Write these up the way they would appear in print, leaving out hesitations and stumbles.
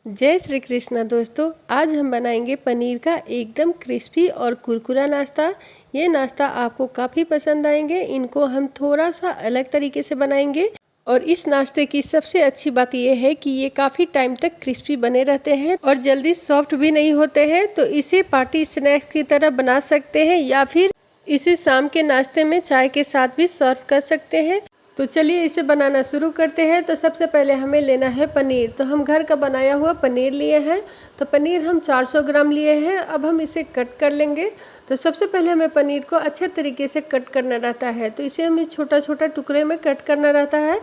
जय श्री कृष्णा दोस्तों। आज हम बनाएंगे पनीर का एकदम क्रिस्पी और कुरकुरा नाश्ता। ये नाश्ता आपको काफ़ी पसंद आएंगे। इनको हम थोड़ा सा अलग तरीके से बनाएंगे और इस नाश्ते की सबसे अच्छी बात यह है कि ये काफ़ी टाइम तक क्रिस्पी बने रहते हैं और जल्दी सॉफ्ट भी नहीं होते हैं। तो इसे पार्टी स्नैक्स की तरह बना सकते हैं या फिर इसे शाम के नाश्ते में चाय के साथ भी सर्व कर सकते हैं। तो चलिए इसे बनाना शुरू करते हैं। तो सबसे पहले हमें लेना है पनीर। तो हम घर का बनाया हुआ पनीर लिए हैं। तो पनीर हम 400 ग्राम लिए हैं। अब हम इसे कट कर लेंगे। तो सबसे पहले हमें पनीर को अच्छे तरीके से कट करना रहता है। तो इसे हमें छोटा छोटा टुकड़े में कट करना रहता है,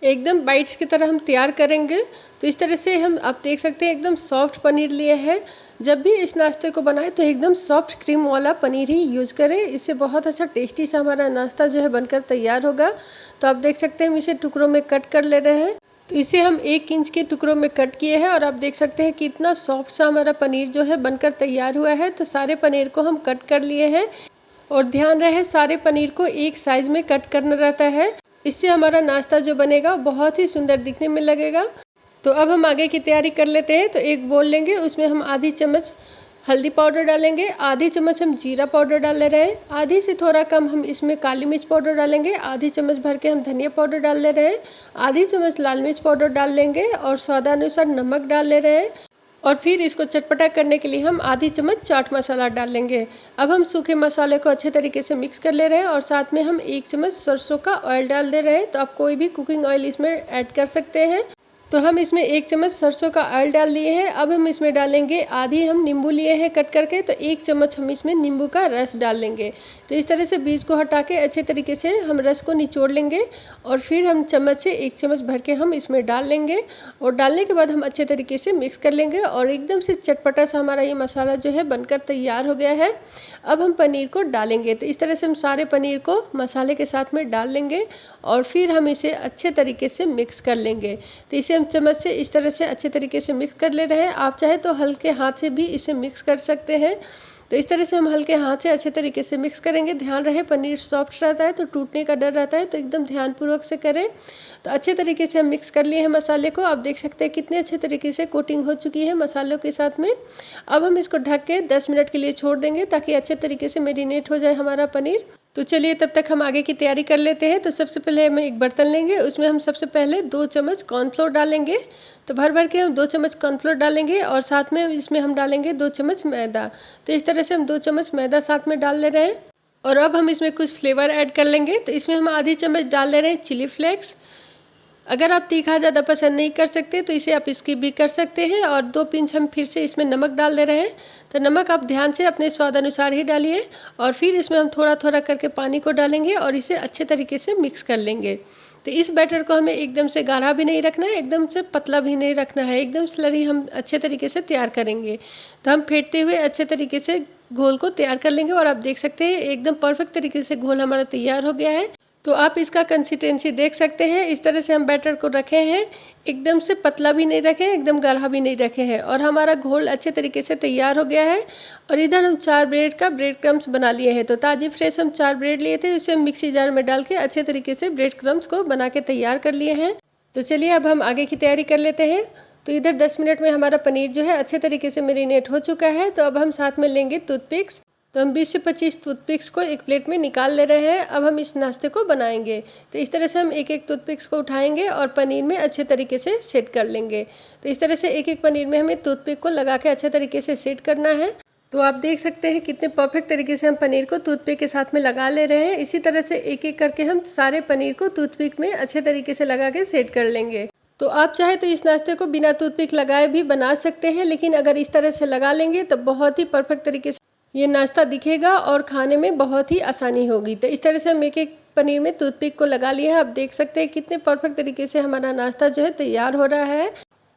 एकदम बाइट्स की तरह हम तैयार करेंगे। तो इस तरह से हम आप देख सकते हैं एकदम सॉफ्ट पनीर लिए हैं। जब भी इस नाश्ते को बनाएं तो एकदम सॉफ्ट क्रीम वाला पनीर ही यूज़ करें। इससे बहुत अच्छा टेस्टी सा हमारा नाश्ता जो है बनकर तैयार होगा। तो आप देख सकते हैं हम इसे टुकड़ों में कट कर ले रहे हैं। तो इसे हम 1 इंच के टुकड़ों में कट किए हैं और आप देख सकते हैं कि इतना सॉफ्ट सा हमारा पनीर जो है बनकर तैयार हुआ है। तो सारे पनीर को हम कट कर लिए हैं और ध्यान रहे सारे पनीर को एक साइज में कट करना रहता है। इससे हमारा नाश्ता जो बनेगा बहुत ही सुंदर दिखने में लगेगा। तो अब हम आगे की तैयारी कर लेते हैं। तो एक बोल लेंगे, उसमें हम आधी चम्मच हल्दी पाउडर डालेंगे, आधी चम्मच हम जीरा पाउडर डाल ले रहे हैं, आधी से थोड़ा कम हम इसमें काली मिर्च पाउडर डालेंगे, आधी चम्मच भर के हम धनिया पाउडर डाल ले रहे हैं, आधी चम्मच लाल मिर्च पाउडर डाल लेंगे और स्वादानुसार नमक डाल ले रहे हैं। और फिर इसको चटपटा करने के लिए हम आधी चम्मच चाट मसाला डाल लेंगे। अब हम सूखे मसाले को अच्छे तरीके से मिक्स कर ले रहे हैं और साथ में हम 1 चम्मच सरसों का ऑयल डाल दे रहे हैं। तो आप कोई भी कुकिंग ऑयल इसमें ऐड कर सकते हैं। तो हम इसमें 1 चम्मच सरसों का ऑयल डाल दिए हैं। अब हम इसमें डालेंगे आधी हम नींबू लिए हैं कट करके, तो 1 चम्मच हम इसमें नींबू का रस डाल लेंगे। तो इस तरह से बीज को हटा के अच्छे तरीके से हम रस को निचोड़ लेंगे और फिर हम चम्मच से 1 चम्मच भर के हम इसमें डाल लेंगे और डालने के बाद हम अच्छे तरीके से मिक्स कर लेंगे और एकदम से चटपटा सा हमारा ये मसाला जो है बनकर तैयार हो गया है। अब हम पनीर को डालेंगे। तो इस तरह से हम सारे पनीर को मसाले के साथ में डाल लेंगे और फिर हम इसे अच्छे तरीके से मिक्स कर लेंगे। तो इसे हम चम्मच से इस तरह से अच्छे तरीके से मिक्स कर ले रहे हैं। आप चाहे तो हल्के हाथ से भी इसे मिक्स कर सकते हैं। तो इस तरह से हम हल्के हाथ से अच्छे तरीके से मिक्स करेंगे। ध्यान रहे पनीर सॉफ्ट रहता है तो टूटने का डर रहता है, तो एकदम ध्यानपूर्वक से करें। तो अच्छे तरीके से हम मिक्स कर लिए हैं मसाले को। आप देख सकते हैं कितने अच्छे तरीके से कोटिंग हो चुकी है मसालों के साथ में। अब हम इसको ढक के 10 मिनट के लिए छोड़ देंगे ताकि अच्छे तरीके से मैरिनेट हो जाए हमारा पनीर। तो चलिए तब तक हम आगे की तैयारी कर लेते हैं। तो सबसे पहले हम एक बर्तन लेंगे, उसमें हम सबसे पहले 2 चम्मच कॉर्नफ्लोर डालेंगे। तो भर भर के हम 2 चम्मच कॉर्नफ्लोर डालेंगे और साथ में इसमें हम डालेंगे 2 चम्मच मैदा। तो इस तरह से हम 2 चम्मच मैदा साथ में डाल ले रहे हैं और अब हम इसमें कुछ फ्लेवर ऐड कर लेंगे। तो इसमें हम आधी चम्मच डाल ले रहे हैं चिली फ्लेक्स। अगर आप तीखा ज़्यादा पसंद नहीं कर सकते तो इसे आप स्किप भी कर सकते हैं। और 2 पिंच हम फिर से इसमें नमक डाल दे रहे हैं। तो नमक आप ध्यान से अपने स्वाद अनुसार ही डालिए और फिर इसमें हम थोड़ा थोड़ा करके पानी को डालेंगे और इसे अच्छे तरीके से मिक्स कर लेंगे। तो इस बैटर को हमें एकदम से गाढ़ा भी नहीं रखना है, एकदम से पतला भी नहीं रखना है, एकदम स्लरी हम अच्छे तरीके से तैयार करेंगे। तो हम फेंटते हुए अच्छे तरीके से घोल को तैयार कर लेंगे और आप देख सकते हैं एकदम परफेक्ट तरीके से घोल हमारा तैयार हो गया है। तो आप इसका कंसिस्टेंसी देख सकते हैं। इस तरह से हम बैटर को रखे हैं, एकदम से पतला भी नहीं रखे हैं, एकदम गाढ़ा भी नहीं रखे हैं और हमारा घोल अच्छे तरीके से तैयार हो गया है। और इधर हम 4 ब्रेड का ब्रेड क्रम्स बना लिए हैं। तो ताज़ी फ्रेश हम 4 ब्रेड लिए थे, इसे हम मिक्सी जार में डाल के अच्छे तरीके से ब्रेड क्रम्स को बना के तैयार कर लिए हैं। तो चलिए अब हम आगे की तैयारी कर लेते हैं। तो इधर 10 मिनट में हमारा पनीर जो है अच्छे तरीके से मैरिनेट हो चुका है। तो अब हम साथ में लेंगे टूथपिक्स। तो हम 20 से 25 टूथपिक्स को एक प्लेट में निकाल ले रहे हैं। अब हम इस नाश्ते को बनाएंगे। तो इस तरह से हम एक एक टूथपिक्स को उठाएंगे और पनीर में अच्छे तरीके से सेट कर लेंगे। तो इस तरह से एक एक पनीर में हमें टूथपिक को लगा के अच्छे तरीके से सेट करना है। तो आप देख सकते हैं कितने परफेक्ट तरीके से हम पनीर को टूथपिक के साथ में लगा ले रहे हैं। इसी तरह से एक एक करके हम सारे पनीर को टूथपिक में अच्छे तरीके से लगा के सेट कर लेंगे। तो आप चाहे तो इस नाश्ते को बिना टूथपिक लगाए भी बना सकते हैं, लेकिन अगर इस तरह से लगा लेंगे तो बहुत ही परफेक्ट तरीके से ये नाश्ता दिखेगा और खाने में बहुत ही आसानी होगी। तो इस तरह से हम एक एक पनीर में टूथपिक को लगा लिया है। आप देख सकते हैं कितने परफेक्ट तरीके से हमारा नाश्ता जो है तैयार हो रहा है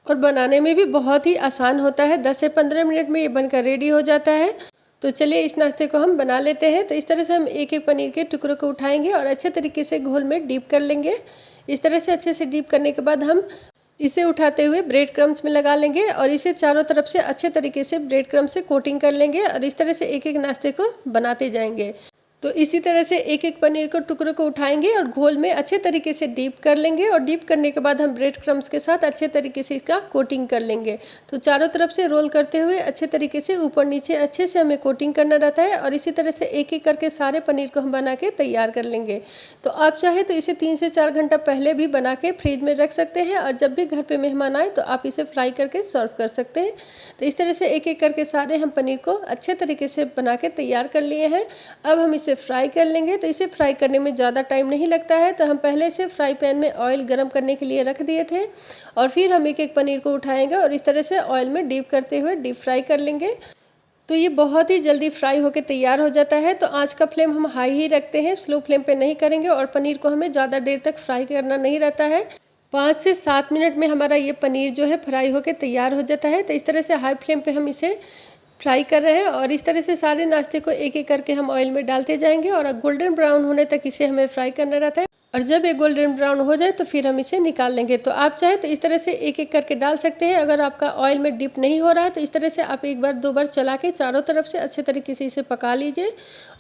और बनाने में भी बहुत ही आसान होता है। 10 से 15 मिनट में ये बनकर रेडी हो जाता है। तो चलिए इस नाश्ते को हम बना लेते हैं। तो इस तरह से हम एक एक पनीर के टुकड़ों को उठाएंगे और अच्छे तरीके से घोल में डीप कर लेंगे। इस तरह से अच्छे से डीप करने के बाद हम इसे उठाते हुए ब्रेड क्रम्स में लगा लेंगे और इसे चारों तरफ से अच्छे तरीके से ब्रेड क्रम्स से कोटिंग कर लेंगे और इस तरह से एक एक नाश्ते को बनाते जाएंगे। तो इसी तरह से एक एक पनीर को टुकड़ों को उठाएंगे और घोल में अच्छे तरीके से डीप कर लेंगे और डीप करने के बाद हम ब्रेड क्रम्स के साथ अच्छे तरीके से इसका कोटिंग कर लेंगे। तो चारों तरफ से रोल करते हुए अच्छे तरीके से ऊपर नीचे अच्छे से हमें कोटिंग करना रहता है और इसी तरह से एक एक करके सारे पनीर को हम बना के तैयार कर लेंगे। तो आप चाहे तो इसे 3 से 4 घंटा पहले भी बना के फ्रिज में रख सकते हैं और जब भी घर पे मेहमान आए तो आप इसे फ्राई करके सर्व कर सकते हैं। तो इस तरह से एक एक करके सारे हम पनीर को अच्छे तरीके से बना के तैयार कर लिए हैं। अब हम इसे फ्राई कर लेंगे। तो इसे फ्राई करने में ज़्यादा टाइम नहीं लगता है। तो हम पहले से फ्राई पैन में ऑयल गर्म करने के लिए रख दिए थे और फिर हम एक एक पनीर को उठाएंगे और इस तरह से ऑयल में डीप करते हुए डीप फ्राई कर लेंगे। तो ये बहुत ही जल्दी फ्राई होकर तैयार हो जाता है। तो आंच का फ्लेम हम हाई ही रखते हैं, स्लो फ्लेम पे नहीं करेंगे और पनीर को हमें ज़्यादा देर तक फ्राई करना नहीं रहता है। 5 से 7 मिनट में हमारा ये पनीर जो है फ्राई होकर तैयार हो जाता है। तो इस तरह से हाई फ्लेम पे हम इसे फ्राई कर रहे हैं और इस तरह से सारे नाश्ते को एक एक करके हम ऑयल में डालते जाएंगे और गोल्डन ब्राउन होने तक इसे हमें फ्राई करना रहता है। और जब ये गोल्डन ब्राउन हो जाए तो फिर हम इसे निकाल लेंगे। तो आप चाहे तो इस तरह से एक एक करके डाल सकते हैं। अगर आपका ऑयल में डिप नहीं हो रहा है तो इस तरह से आप एक बार 2 बार चला के चारों तरफ से अच्छे तरीके से इसे पका लीजिए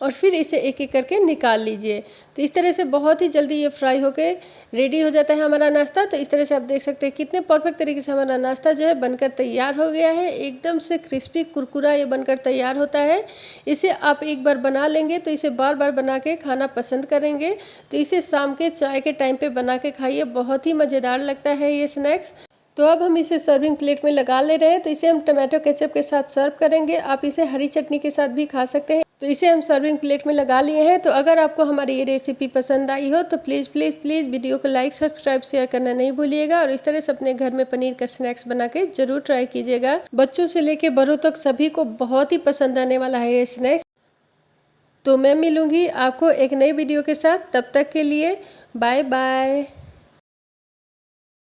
और फिर इसे एक एक करके निकाल लीजिए। तो इस तरह से बहुत ही जल्दी ये फ्राई होके रेडी हो जाता है हमारा नाश्ता। तो इस तरह से आप देख सकते हैं कितने परफेक्ट तरीके से हमारा नाश्ता जो है बनकर तैयार हो गया है। एकदम से क्रिस्पी कुरकुरा ये बनकर तैयार होता है। इसे आप एक बार बना लेंगे तो इसे बार बार बना के खाना पसंद करेंगे। तो इसे शाम के चाय के टाइम पे बना के खाइए, बहुत ही मज़ेदार लगता है ये स्नैक्स। तो अब हम इसे सर्विंग प्लेट में लगा ले रहे हैं। तो इसे हम टमाटो केचप के साथ सर्व करेंगे। आप इसे हरी चटनी के साथ भी खा सकते हैं। तो इसे हम सर्विंग प्लेट में लगा लिए हैं। तो अगर आपको हमारी ये रेसिपी पसंद आई हो तो प्लीज़ प्लीज़ प्लीज़ वीडियो को लाइक सब्सक्राइब शेयर करना नहीं भूलिएगा और इस तरह से अपने घर में पनीर का स्नैक्स बना के जरूर ट्राई कीजिएगा। बच्चों से लेके बड़ों तक सभी को बहुत ही पसंद आने वाला है ये स्नैक्स। तो मैं मिलूंगी आपको एक नई वीडियो के साथ, तब तक के लिए बाय बाय।